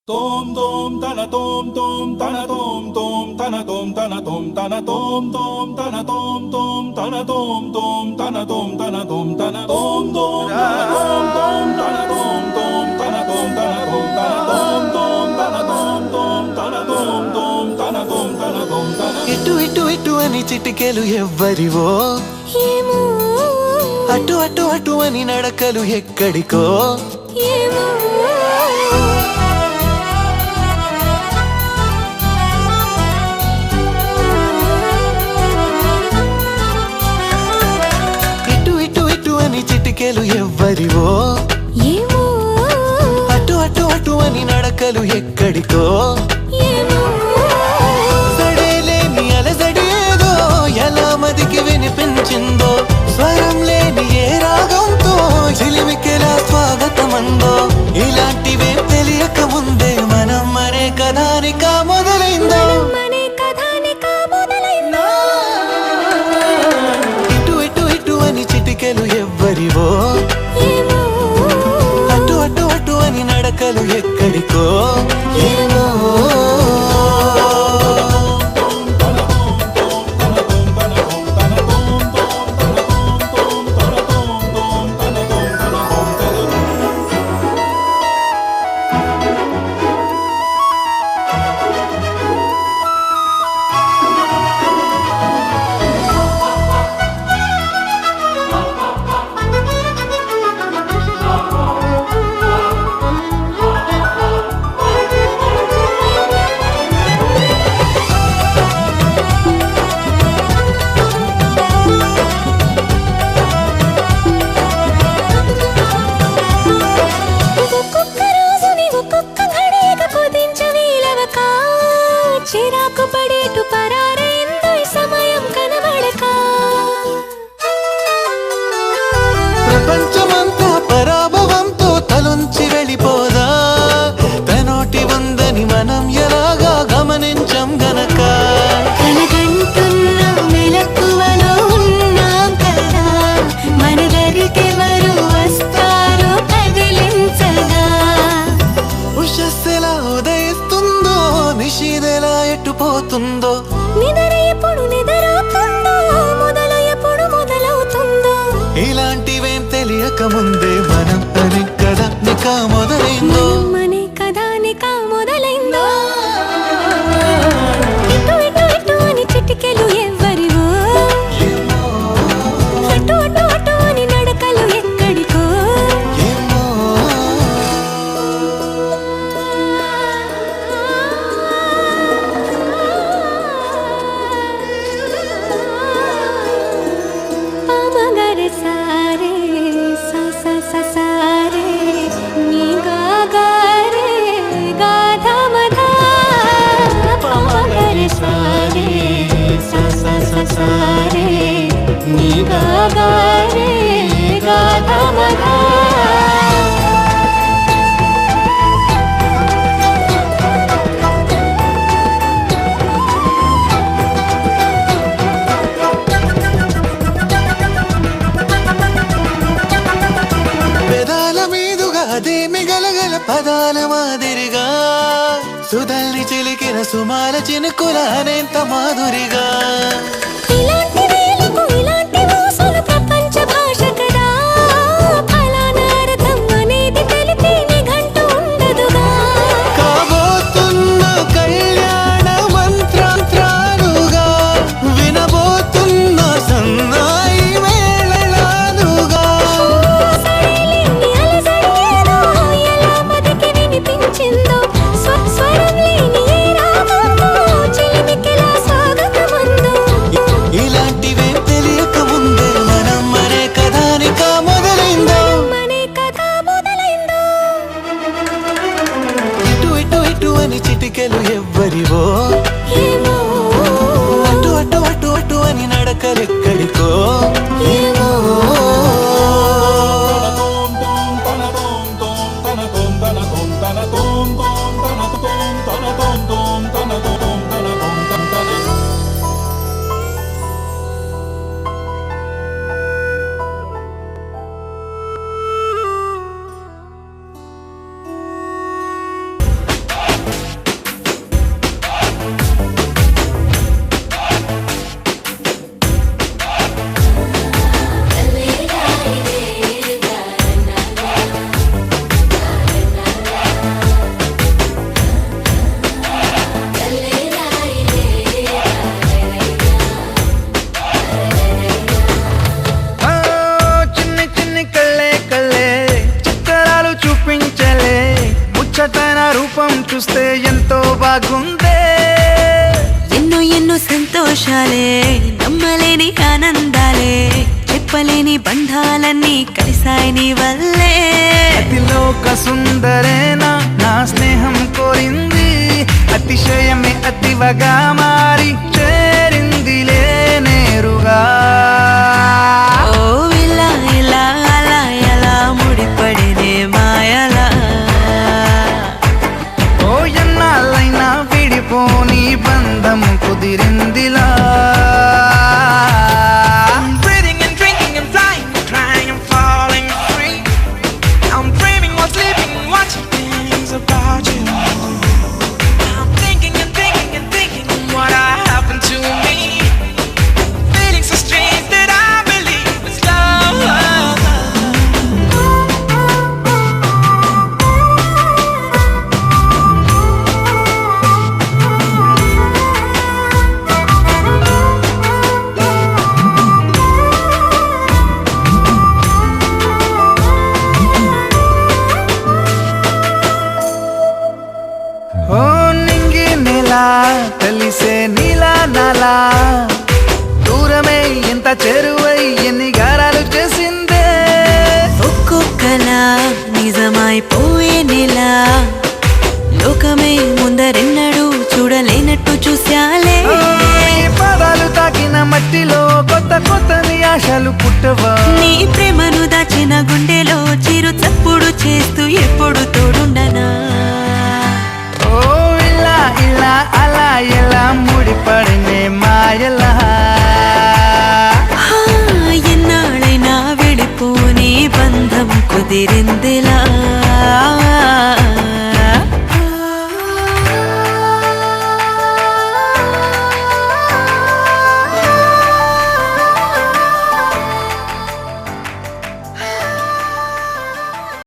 Tom tom tana tom tom tana tom tom tana tom tana tom tana tom tom tana tom tom tana tom tom tana tom tana tom tana tom tom tana tom tom tana tom tom tana tom tana tom tana tom tom tana tom tom tana tom tom tana tom tana tom tana ఇటు ఇటు ఇటు అని చిటికెలు ఎవ్వరివో ఏమో అటు అటు అటు అని నడకలు ఎక్కడికో ఏమో ఇటు ఇటు ఇటు అని చిటికెలు ఎవ్వరివో ఏమో అటు అటు అటు అని నడకలు ఎక్కడికో ఏమో సడేలేని అలజడి ఏదో ఎలా మదికి వినిపించిందో స్వరం లేని ఏ రాగంతో చిలిమికెలా స్వాగతమందో ఇలాంటివే తెలియక ముందే మనం మరే కథానిక మొదలైందో మనే కథానిక మొదలైందో ఇటు ఇటు ఇటు అని చిటికెలు ఎవ్వరివో ఏమో అటు అటు అటు అని నడకలు ఎక్కడికో ఏమో ఒక్కొక్క రోజుని ఒక్కొక్క ఘడియగా కుదించవీలవక చిరాకు పడేటు పరారైందో ఈ సమయం కనబడక ప్రపంచమంతా పరాభవంతో తలొంచి వెళ్ళిపోదా తనోటి ఉందని మనం ఎలాగా గమనించం గనక కలగంటున్న మెలకువలో ఉన్నాం కదా మన దరికెవరు వస్తారో కదిలించగా ఉషస్సెలా ఉదయిస్తుందో నిషిదెలా ఎట్టుపోతుందో నిద్ర ఎప్పుడు నిద్రవుతుందో మొదలు ఎప్పుడు మొదలవుతుందో ఇలాంటివేం తెలియక ముందే మనం అని కదా నిక మొదలైందో మనే కథానిక మొదలైందో ఇటు ఇటు ఇటు అని చిటికెలు ఎవ్వరివో అటు అటు అటు అని నడకలు ఎక్కడికో ఏమో పామగర సారే సా సా సా సారే నీ గా గా రే గా ధ మ ధ పామగర సారే సా సా సా సారే నీ గా గా రే గా ధ మ ధ పెదాల మీదుగా అదే మిగలగల పదాల మాదిరిగా సుధల్ని చిలికిన సుమాల చినుకుల అనేంత మాధురిగా ఇలాంటి వేలకు ఇలాంటి మోసాలు ప్రపంచ భాష కదా ఫలానా అర్థం అనేది తెలిపే నిఘంటు ఉండదుగా కాబోతున్న కళ్యాణ మంత్రాలుగా వినబోతున్న సన్నాయి మేళాలుగా సరేలేని అలజడేదో ఎలా మదికి వినిపించిందో స్వరం లేని ఏ రాగంతో చిలిమికెలా స్వాగతమందో ఇలాంటివేం తెలియక ముందే మనం మరే కథానిక మొదలైందో మనే కథ మొదలైందో ఇటు ఇటు ఇటు అని చిటికెలు ఎవ్వరివో ఏమో అటు అటు అటు అటు అని నడకలెక్కడికో ఏమో tom tom tana tom tom tana tom tana tom tana tom tom tana tom tana tom tom tana tom tana tom tana తన రూపం చూస్తే ఎంతో బాగుందే. ఎన్నో ఎన్నో సంతోషాలే, నమ్మలేని ఆనందాలే, చెప్పలేని బంధాలన్నీ కలిసాయి నీ వల్లే. అతిలోక సుందరేనా నా స్నేహం కోరింది, అతిశయమే అతివగా మారి చేరిందిలే నేరుగా. ఓ ఇలా ఇలా అలా ఎలా ముడిపడినే మాయలా. ఓ ఎన్నాళ్ళైనా విడిపోని బంధం కుదిరిందిలా. ఓ నింగి నెలా కలిసే నీలా నాలా, దూరమే ఎంత చేరువై ఎన్ని గారాలు చేసిందే. ఒక్కొక్కలా నిజమైపోయే నెలా, లోకమే ముందరెన్నడూ చూడలేనట్టు చూశాలే. ఓ, ఈ పాదాలు తాకిన మట్టిలో కొత్త కొత్తని ఆశలు పుట్టవా. నీ ప్రేమను దాచిన గుండెలో చిరు చప్పుడు చేస్తూ ఎప్పుడు తోడుండనా. ఓ ఇలా ఇలా అలా ఎలా ముడిపడినే మాయలా. ఎన్నాళ్ళైనా విడిపోని బంధం కుదిరిందిలా.